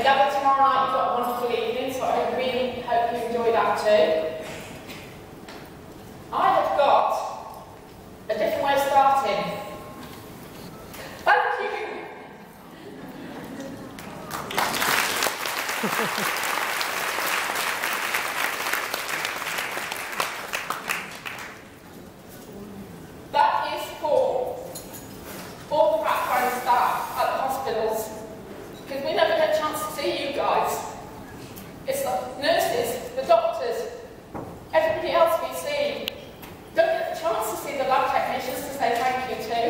gathered tomorrow night, you've got a wonderful evening, so I really hope you enjoy that too. I have got a different way of starting. Thank you! That is for all the background staff at the hospitals, because we never get a chance to see you guys. It's the nurses, the doctors, everybody else we see. Don't get the chance to see the lab technicians to say thank you to.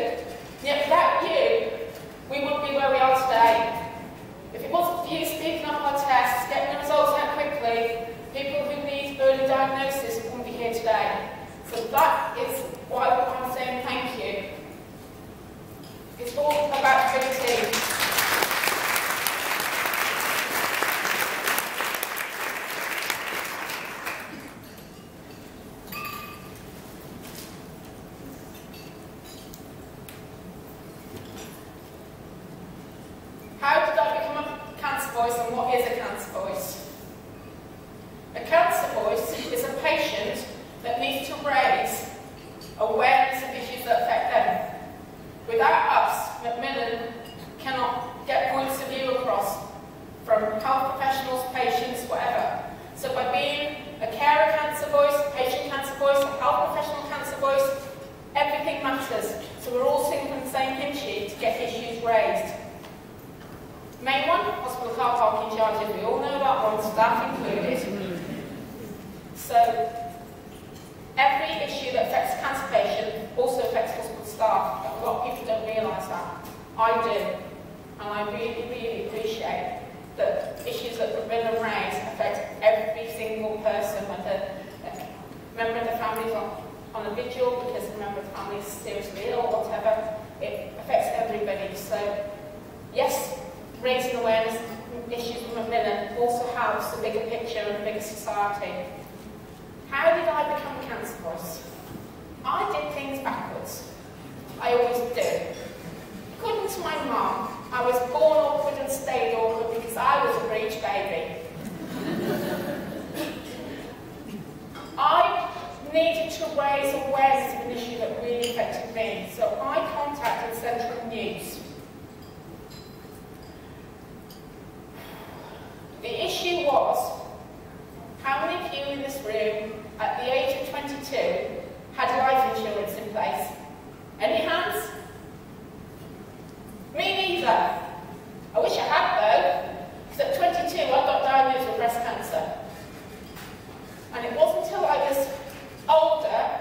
Yet without you, we wouldn't be where we are today. If it wasn't for you speaking up our tests, getting the results out quickly, people who need early diagnosis wouldn't be here today. So that is why I'm saying thank you. It's all about the big team. How did I become a cancer voice, and what is a cancer voice? A cancer voice is a patient that needs to raise awareness of issues that affect them. Without us, Macmillan cannot get points of view across from health professionals, patients, whatever. So by being a carer cancer voice, a patient cancer voice, a health professional cancer voice, everything matters. So we're all singing from the same hymn sheet to get issues raised. Main one, hospital car parking charges. We all know that one, staff included. So every issue that affects a cancer patient also affects hospital staff. A lot of people don't realise that. I do. And I really, really appreciate that issues that Macmillan raise affect every single person, whether a member of the family is on a vigil because a member of the family is seriously ill or whatever. It affects everybody. So, yes, raising awareness of issues with Macmillan also helps the bigger picture and the bigger society. How did I become a cancer voice? I did things backwards. I always do. According to my mum, I was born awkward and stayed awkward because I was a breech baby. I needed to raise awareness of an issue that really affected me, so I contacted Central News. The issue was, how many of you in this room at the age of 22 had life insurance in place? Any hands? Me neither. I wish I had though, because at 22 I got diagnosed with breast cancer. And it wasn't until I was older,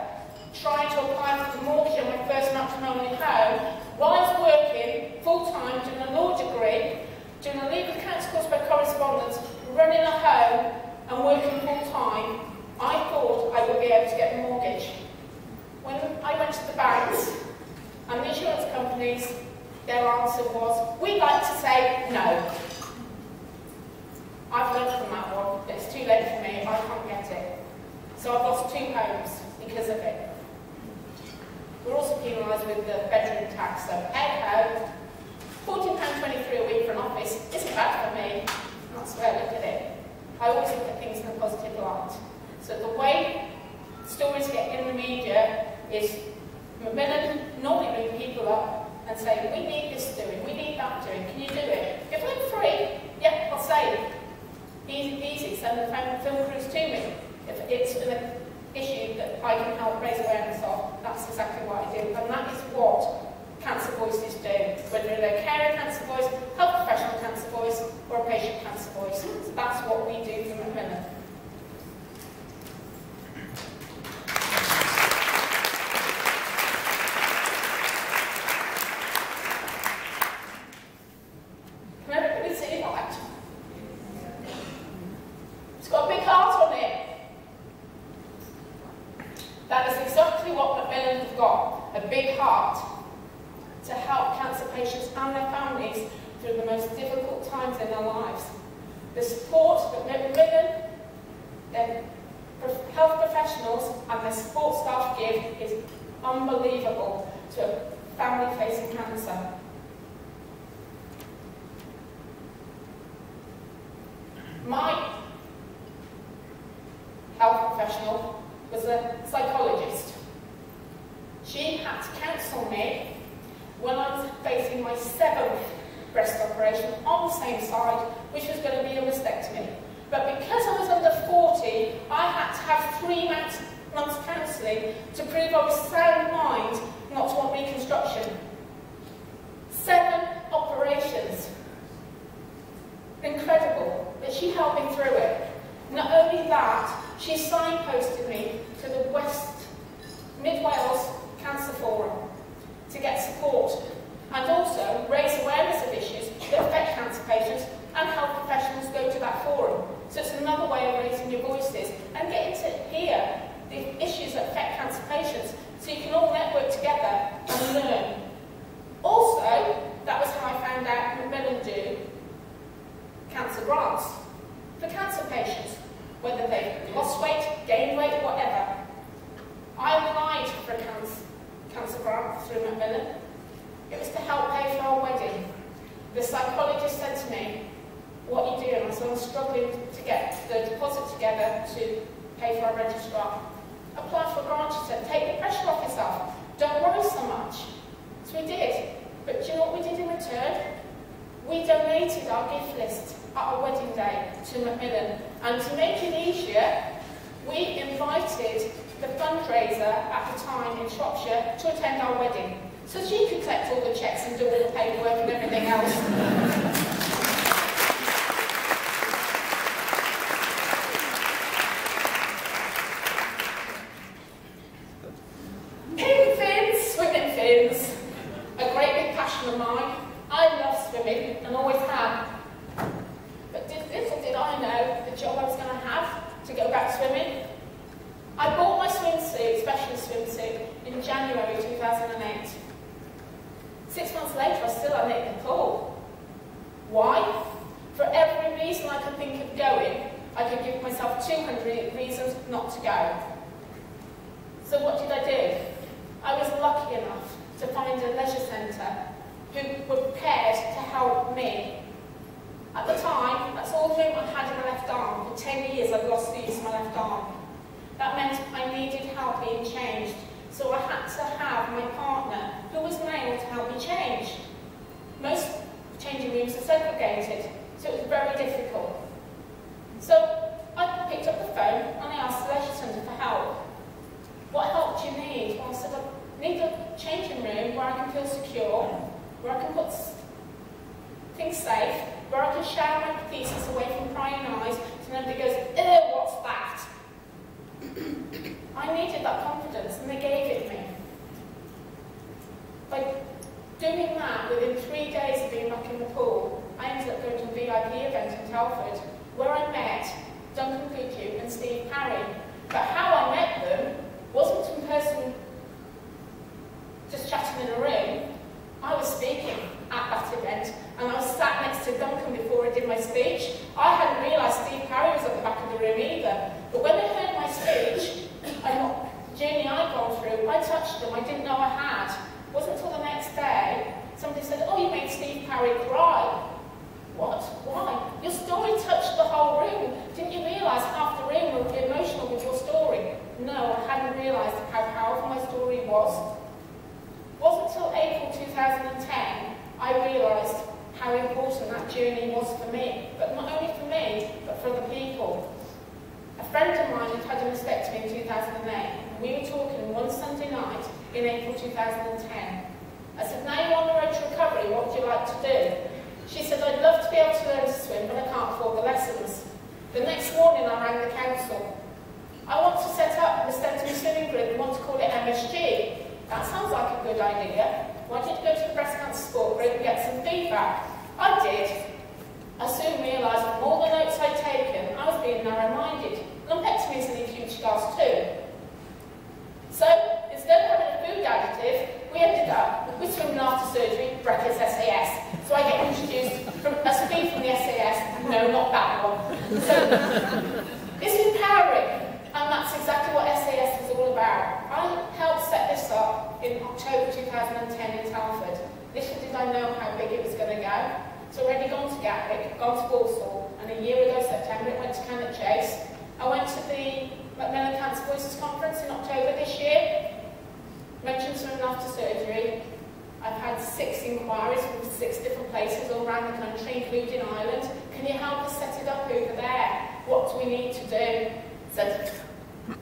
trying to apply for the mortgage on my first matrimonial home, while I was working full-time, doing a law degree, doing a legal counsel course by correspondence, running a home and working full-time, I thought I would be able to get a mortgage. When I went to the banks and the insurance companies, their answer was, we'd like to say no. I've learned from that one. It's too late for me, I can't get it. So I've lost 2 homes because of it. We're also penalised with the bedroom tax, so hey-ho, £14.23 a week for an office isn't bad for me. That's the way I look at it. I always look at things in a positive light. So the way stories get in the media is Macmillan normally ring people up and say, we need this doing, we need that doing, can you do it? If I'm free, yeah, I'll say it. Easy peasy, send the film crews to me. If it's an issue that I can help raise awareness of, that's exactly what I do. And that is what cancer voices do. Whether they're a carer cancer voice, health professional cancer voice, or a patient cancer voice. So that's what we do for Macmillan. Can everybody see that? It's got a big heart on it. That is exactly what Macmillan have got, a big heart, to help cancer patients and their families through the most difficult times in their lives. The support that Macmillan, their health professionals and their support staff give is unbelievable to a family facing cancer. Professional was a psychologist. She had to counsel me when I was facing my 7th breast operation on the same side, which was going to be a mastectomy. But because I was under 40, I had to have 3 months counselling to prove I was sound mind not to want reconstruction. 7 operations. Incredible, but she helped me through it. Not only that, she signposted me to the West Mid Wales Cancer Forum to get support and also raise awareness of issues that affect cancer patients and help professionals go to that forum. So it's another way of raising your voices and getting to hear the issues that affect cancer patients so you can all network together and learn. Also, that was how I found out Macmillan do cancer grants for cancer patients, whether they've lost weight, gained weight, whatever. I applied for a cancer grant through Macmillan. It was to help pay for our wedding. The psychologist said to me, "What are you doing?" I said, "I'm struggling to get the deposit together to pay for our registrar." Apply for a grant, she said, "Take the pressure off yourself. Don't worry so much." So we did. But do you know what we did in return? We donated our gift list at our wedding day to Macmillan. And to make it easier, we invited the fundraiser at the time in Shropshire to attend our wedding. So she could collect all the checks and do all the paperwork and everything else. Swimming fins, a great big passion of mine. I love swimming and always have. But little did I know the job I was going to have to go back swimming. I bought my swimsuit, specialist swimsuit, in January 2008. 6 months later, I still hadn't hit the pool. Why? For every reason I could think of going, I could give myself 200 reasons not to go. So what did I do? I was lucky enough to find a leisure centre who were prepared to help me. At the time, that's all the movement I had in my left arm. For 10 years, I'd lost the use of my left arm. That meant I needed help being changed. So I had to have my partner, who was male, to help me change. Most changing rooms are segregated, so it was very difficult. So I picked up the phone and I asked the leisure centre for help. What help do you need? Well, I said, I need a changing room where I can feel secure, where I can put things safe, where I can shower my prosthesis away from prying eyes so nobody goes, "Ew, what's that?" I needed that confidence and they gave it me. By doing that, within 3 days of being back in the pool, I ended up going to a VIP event in Telford where I met Duncan Goodhue and Steve Parry. But how I met them wasn't in person, just chatting in a room. I was speaking at that event and I was sat next to Duncan before I did my speech. I hadn't realised Steve Parry was at the back of the room either. But when they heard my speech and what journey I'd gone through, I touched them. I didn't know I had. It wasn't until the next day somebody said, "Oh, you made Steve Parry cry." What? Why? Your story touched the whole room. Didn't you realise half the room would be emotional with your story? No, I hadn't realised how powerful my story was. It wasn't until April 2010 I realised how important that journey was for me. But not only for me, but for the people. A friend of mine had had a mastectomy in 2008, and we were talking one Sunday night in April 2010. I said, "Now you're on the road to recovery, what would you like to do?" She said, "I'd love to be able to learn to swim, but I can't afford the lessons." The next morning I rang the council. "I want to set up a mastectomy swimming group and want to call it MSG. That sounds like a good idea. Why don't you go to the breast cancer sport group and get some feedback?" I did. I soon realised from all the notes I'd taken, I was being narrow-minded. Lumpectomies leave huge scars too. So, instead of having a food additive, we ended up with swimming after surgery, brackets SAS. So I get introduced from a speed from the SAS, no, not that one. So, it's empowering, and that's exactly what SAS is all about. I helped set this up in October 2010 in Telford. Little did I know how big it was going to go. It's already gone to Gatwick, gone to Walsall, and a year ago, September, it went to Cannock Chase. I went to the Macmillan Voices conference in October this year. Mentioned swimming after surgery. I've had 6 inquiries from 6 different places all around the country, including Ireland. Can you help us set it up over there? What do we need to do? Said,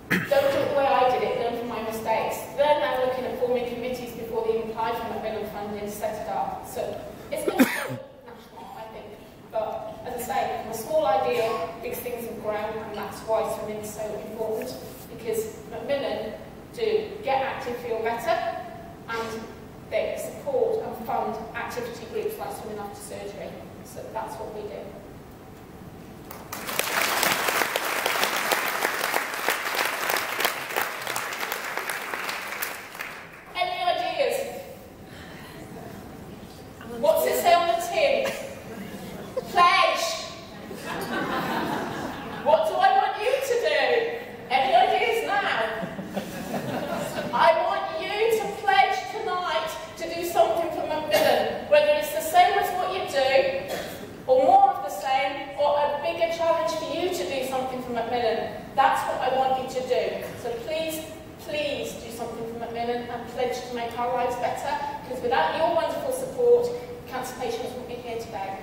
don't do it the way I did it, learn from my mistakes. They're now looking at forming committees before they apply for Macmillan funding to set it up. So it's going to be national, I think. But as I say, from a small idea, big things have grown, and that's why swimming is so important. Because Macmillan do get active, feel better, and they support and fund activity groups like swimming after surgery. So that's what we do. Any ideas? What's it say on the tin? Pledge! What do I want you to do? Any ideas now? I want you to pledge tonight to do something for Macmillan, whether it's the same as what you do, or more of the same, or a bigger challenge for you to do something for Macmillan. That's what I want you to do. So please, please do something for Macmillan and pledge to make our lives better, because without your wonderful support, cancer patients wouldn't be here today.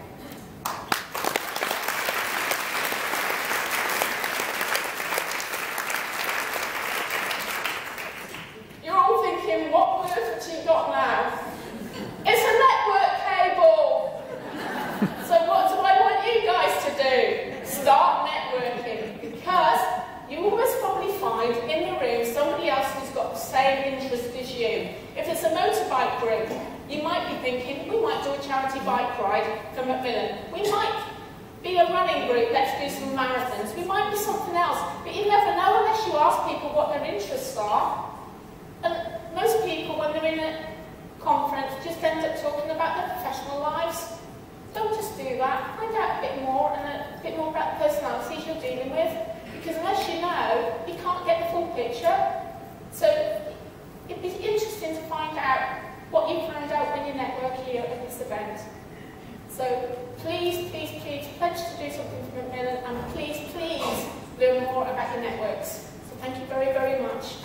You're all thinking, what word have you got now? It's a network cable! So what do I want you guys to do? Start networking, because you will most probably find in the room somebody else who's got the same interest as you. If it's a motorbike group, you might be thinking, we might do a charity bike ride for Macmillan. We might be a running group, let's do some marathons. We might be something else, but you never know unless you ask people what their interests are. And most people, when they're in a conference, just end up talking about their professional lives. Don't just do that. Find out a bit more, and a bit more about the personalities you're dealing with. Because unless you know, you can't get the full picture. So it'd be interesting to find out what you found out when you network here at this event. So please, please, please pledge to do something for Macmillan, and please, please learn more about your networks. So thank you very, very much.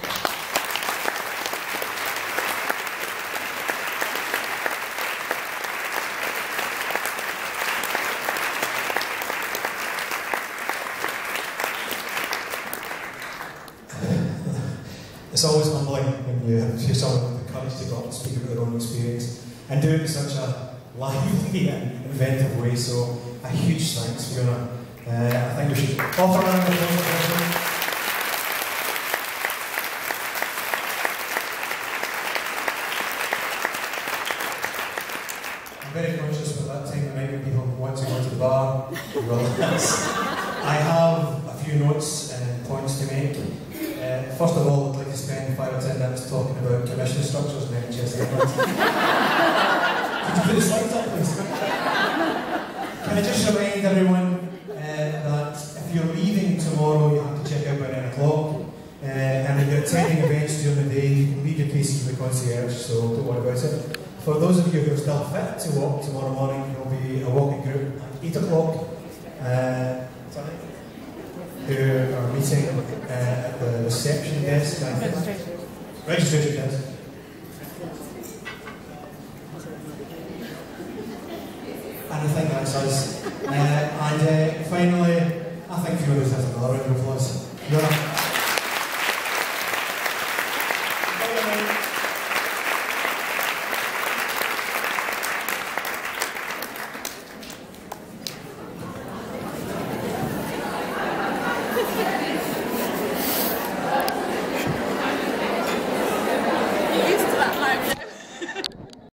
It's always humbling when you hear someone with the courage to go up and speak about their own experience and do it in such a lively and inventive way. So a huge thanks, Fiona. I think we should offer a round of applause. I'm very conscious of that time of night when people want to go to the bar and relax. I have a few notes and points to make. First of all, I'd like to spend 5 or 10 minutes talking about commission structures in NHS England. Could you put the slides up, please? Can I just remind everyone that if you're leaving tomorrow, you have to check out by 9 o'clock. And if you're attending events during the day, you can leave your cases with the concierge, so don't worry about it. For those of you who are still fit to walk tomorrow morning, there will be a walking group at 8 o'clock. Who are meeting at the reception desk. Registration desk. And I think that's us. And finally, I think Fiona has another round of applause.